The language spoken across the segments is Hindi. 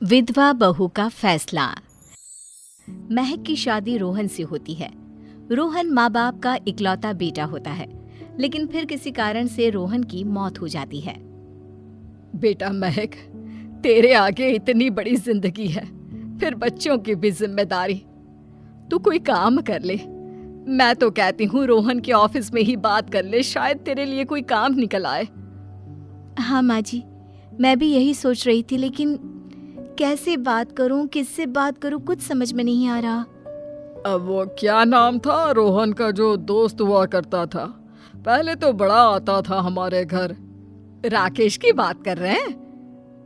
विधवा बहू का फैसला। महक की शादी रोहन से होती है। रोहन माँ बाप का इकलौता बेटा होता है, लेकिन फिर किसी कारण से रोहन की मौत हो जाती है। बेटा महक, तेरे आगे इतनी बड़ी जिंदगी है, फिर बच्चों की भी जिम्मेदारी। तू कोई काम कर ले। मैं तो कहती हूँ रोहन के ऑफिस में ही बात कर ले, शायद तेरे लिए कोई काम निकल आए। हाँ माँ जी, मैं भी यही सोच रही थी, लेकिन कैसे बात करूं, किससे बात करूं, कुछ समझ में नहीं आ रहा। अब वो क्या नाम था रोहन का जो दोस्त हुआ करता था, पहले तो बड़ा आता था हमारे घर। राकेश की बात कर रहे हैं?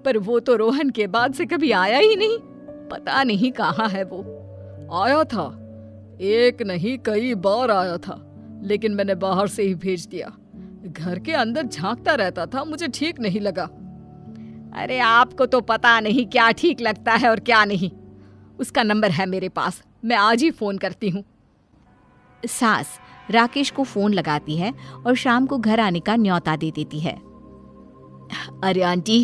पर वो तो रोहन के बाद से कभी आया ही नहीं, पता नहीं कहाँ है वो। आया था, एक नहीं कई बार आया था, लेकिन मैंने बाहर से ही भेज दिया। घर के अंदर झांकता रहता था, मुझे ठीक नहीं लगा। अरे आपको तो पता नहीं क्या ठीक लगता है और क्या नहीं। उसका नंबर है मेरे पास, मैं आज ही फोन करती हूँ। सास राकेश को फोन लगाती है और शाम को घर आने का न्योता दे देती है। अरे आंटी,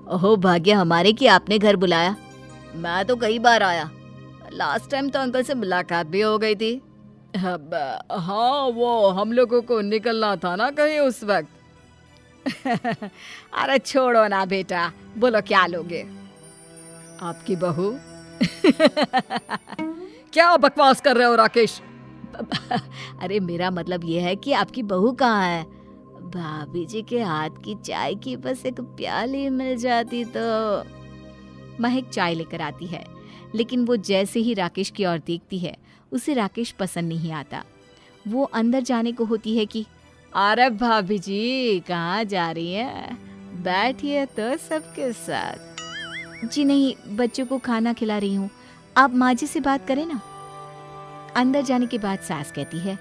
ओहो भाग्य हमारे कि आपने घर बुलाया। मैं तो कई बार आया, लास्ट टाइम तो अंकल से मुलाकात भी हो गई थी। हाँ, वो हम लोगों को निकलना था ना कहीं उस वक्त। अरे छोड़ो ना बेटा, बोलो क्या लोगे? आपकी बहू। क्या बकवास कर रहे हो राकेश? अरे मेरा मतलब ये है कि आपकी बहू कहाँ है? भाभी जी के हाथ की चाय की बस एक प्याली मिल जाती तो। महक चाय लेकर आती है, लेकिन वो जैसे ही राकेश की ओर देखती है, उसे राकेश पसंद नहीं आता। वो अंदर जाने को होती है कि अरे भाभी जी कहाँ जा रही हैं? बैठिए तो सबके साथ। जी नहीं, बच्चों को खाना खिला रही हूँ, आप माँ जी से बात करें ना। अंदर जाने के बाद सास कहती है,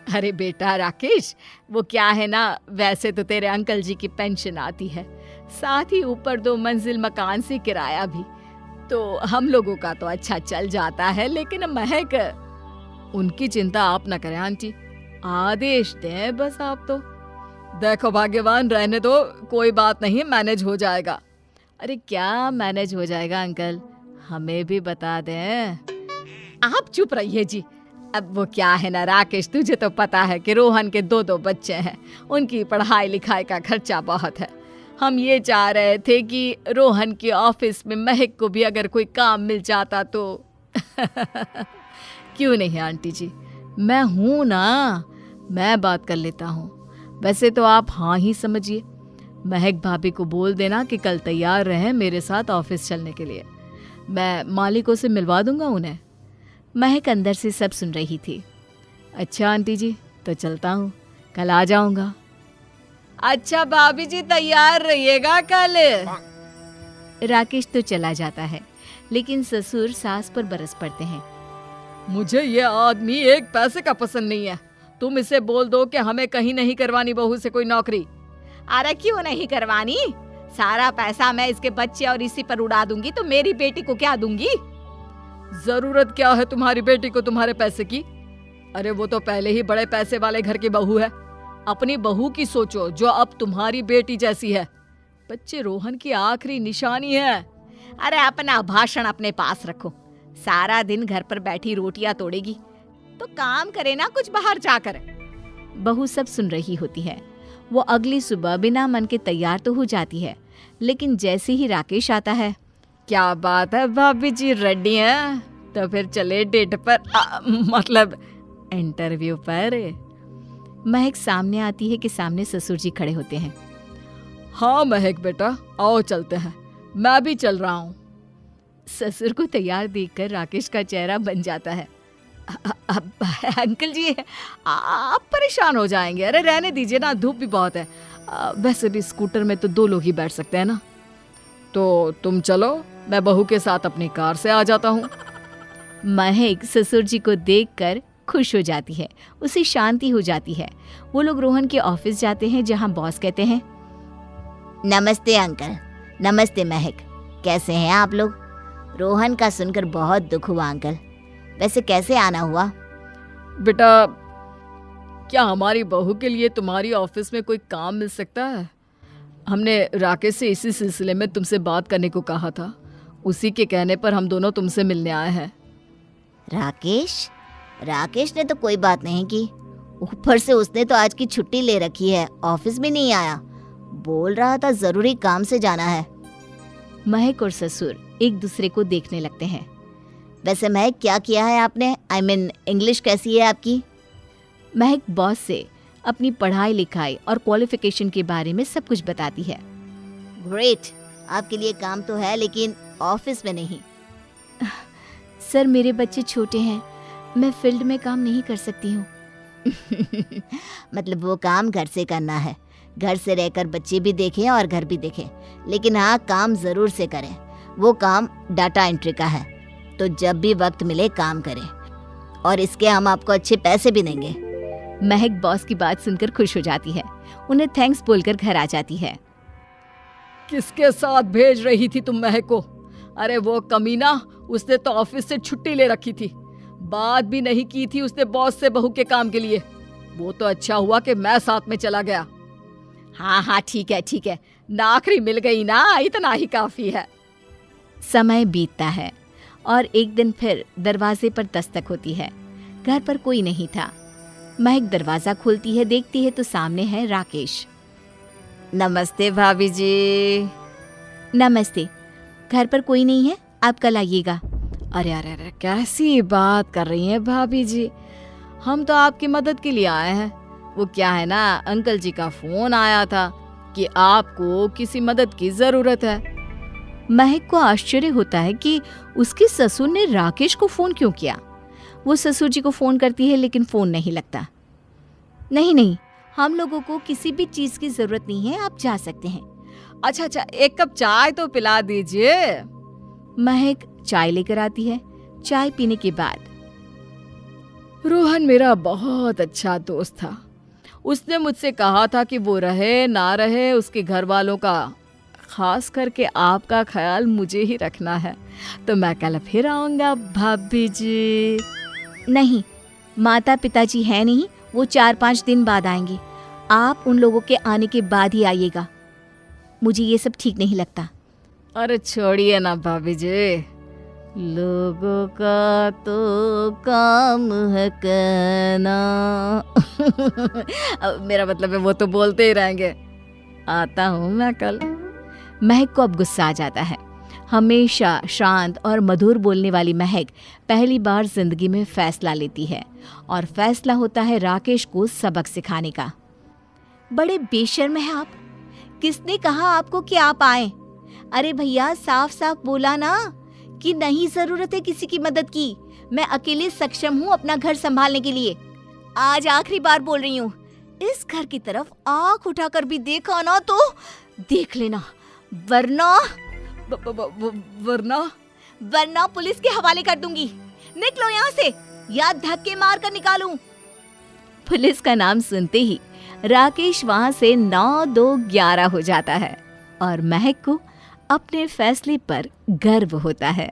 अरे बेटा राकेश, वो क्या है ना, वैसे तो तेरे अंकल जी की पेंशन आती है, साथ ही ऊपर 2 मंजिल मकान से किराया भी, तो हम लोगों का तो अच्छा चल जाता है। लेकिन महक, उनकी चिंता आप न करें आंटी, आदेश दें बस आप तो। देखो भाग्यवान, रहने दो, कोई बात नहीं, मैनेज हो जाएगा। अरे क्या मैनेज हो जाएगा अंकल, हमें भी बता दें। आप चुप रहिए जी। अब वो क्या है ना राकेश, तुझे तो पता है कि रोहन के 2 बच्चे हैं, उनकी पढ़ाई लिखाई का खर्चा बहुत है। हम ये चाह रहे थे कि रोहन के ऑफिस में महक को भी अगर कोई काम मिल जाता तो। क्यों नहीं आंटी जी, मैं हूं ना, मैं बात कर लेता हूँ। वैसे तो आप हाँ ही समझिए। महक भाभी को बोल देना कि कल तैयार रहें मेरे साथ ऑफिस चलने के लिए। मैं मालिकों से मिलवा दूंगा उन्हें। महक अंदर से सब सुन रही थी। अच्छा आंटी जी, तो चलता हूँ, कल आ जाऊंगा। अच्छा भाभी जी, तैयार रहिएगा कल। राकेश तो चला जाता है, लेकिन ससुर सास पर बरस पड़ते हैं। मुझे ये आदमी एक पैसे का पसंद नहीं है। तुम इसे बोल दो कि हमें कहीं नहीं करवानी बहू से कोई नौकरी। अरे क्यों नहीं करवानी? सारा पैसा मैं इसके बच्चे और इसी पर उड़ा दूंगी, तो मेरी बेटी को क्या दूंगी? जरूरत क्या है तुम्हारी बेटी को तुम्हारे पैसे की? अरे वो तो पहले ही बड़े पैसे वाले घर की बहू है। अपनी बहू की सोचो जो अब तुम्हारी बेटी जैसी है। बच्चे रोहन की आखिरी निशानी है। अरे अपना भाषण अपने पास रखो। सारा दिन घर पर बैठी रोटियां तोड़ेगी, तो काम करे ना कुछ बाहर जाकर। बहू सब सुन रही होती है। वो अगली सुबह बिना मन के तैयार तो हो जाती है, लेकिन जैसे ही राकेश आता है, क्या बात है भाभी जी, रेडी हैं? तो फिर चले डेट पर, मतलब इंटरव्यू पर। महक सामने आती है कि सामने ससुर जी खड़े होते हैं। हाँ महक बेटा, आओ चलते हैं, मैं भी चल रहा हूँ। ससुर को तैयार देखकर राकेश का चेहरा बन जाता है। अंकल जी, आप परेशान हो जाएंगे। अरे रहने दीजिए ना, धूप भी बहुत है। वैसे भी स्कूटर में तो 2 लोग ही बैठ सकते हैं ना। तो तुम चलो, मैं बहू के साथ अपनी कार से आ जाता हूँ। महक ससुर जी को देखकर खुश हो जाती है, उसे शांति हो जाती है। वो लोग रोहन के ऑफिस जाते हैं, जहाँ बॉस कहते हैं, नमस्ते अंकल। नमस्ते महक, कैसे हैं आप लोग? रोहन का सुनकर बहुत दुख हुआ अंकल। वैसे कैसे आना हुआ? बेटा, क्या हमारी बहू के लिए तुम्हारी ऑफिस में कोई काम मिल सकता है? हमने राकेश से इसी सिलसिले में तुमसे बात करने को कहा था। उसी के कहने पर हम दोनों तुमसे मिलने आए हैं। राकेश ने तो कोई बात नहीं की। ऊपर से उसने तो आज की छुट्टी ले रखी है, ऑफिस भी नहीं आया। बोल रहा था जरूरी काम से जाना है। महक और ससुर एक दूसरे को देखने लगते हैं। वैसे महक, क्या किया है आपने? I mean, इंग्लिश कैसी है आपकी? महक बॉस से अपनी पढ़ाई लिखाई और क्वालिफिकेशन के बारे में सब कुछ बताती है। ग्रेट, आपके लिए काम तो है लेकिन ऑफिस में नहीं। सर, मेरे बच्चे छोटे हैं, मैं फील्ड में काम नहीं कर सकती हूँ। मतलब वो काम घर से करना है, घर से रहकर बच्चे भी देखें और घर भी देखें, लेकिन हाँ, काम जरूर से करें। वो काम डाटा एंट्री का है, तो जब भी वक्त मिले काम करें, और इसके हम आपको अच्छे पैसे भी देंगे। महक बॉस की बात सुनकर खुश हो जाती है, उन्हें थैंक्स बोलकर घर आ जाती है। किसके साथ भेज रही थी तुम महक को? अरे वो कमीना, उसने तो ऑफिस से छुट्टी ले रखी थी, बात भी नहीं की थी उसने बॉस से बहू के काम के लिए। वो तो अच्छा हुआ कि मैं साथ में चला गया। हाँ, ठीक है, नौकरी मिल गई ना, इतना ही काफी है। समय बीतता है और एक दिन फिर दरवाजे पर दस्तक होती है। घर पर कोई नहीं था। महक दरवाजा खोलती है, देखती है तो सामने है राकेश। नमस्ते भाभी जी। नमस्ते, घर पर कोई नहीं है, आप कल आइएगा। अरे, कैसी बात कर रही हैं भाभी जी, हम तो आपकी मदद के लिए आए हैं। वो क्या है ना, अंकल जी का फोन आया था कि आपको किसी मदद की जरूरत है। महक को आश्चर्य होता है कि उसके ससुर ने राकेश को फोन क्यों किया। वो ससुर जी को फोन करती है लेकिन फोन नहीं लगता। नहीं, हम लोगों को किसी भी चीज की जरूरत नहीं है, आप जा सकते हैं। अच्छा, एक कप चाय तो पिला दीजिए। महक चाय लेकर आती है। चाय पीने के बाद, रोहन मेरा बहुत अच्छा दोस्त था। उसने मुझसे कहा था कि वो रहे ना रहे, उसके घर वालों का, खास करके आपका ख्याल मुझे ही रखना है। तो मैं कल फिर आऊंगा भाभी जी। नहीं, माता पिताजी है नहीं, वो 4-5 दिन बाद आएंगे। आप उन लोगों के आने के बाद ही आइएगा। मुझे ये सब ठीक नहीं लगता। अरे छोड़िए ना भाभी जी, लोगों का तो काम है कहना। मेरा मतलब है वो तो बोलते ही रहेंगे। आता हूँ मैं कल। महक को अब गुस्सा आ जाता है। हमेशा शांत और मधुर बोलने वाली महक पहली बार जिंदगी में फैसला लेती है, और फैसला होता है राकेश को सबक सिखाने का। बड़े बेशर्म हैं आप। किसने कहा आपको कि आप आए? अरे भैया, साफ साफ बोला ना कि नहीं जरूरत है किसी की मदद की। मैं अकेले सक्षम हूँ अपना घर संभालने के लिए। आज आखिरी बार बोल रही हूँ, इस घर की तरफ आंख उठाकर भी देखा ना तो देख लेना, वरना पुलिस के हवाले कर दूंगी। निकलो यहाँ से, या धक्के मार कर निकालूं। पुलिस का नाम सुनते ही राकेश वहां से 9-2-11 हो जाता है और महक को अपने फैसले पर गर्व होता है।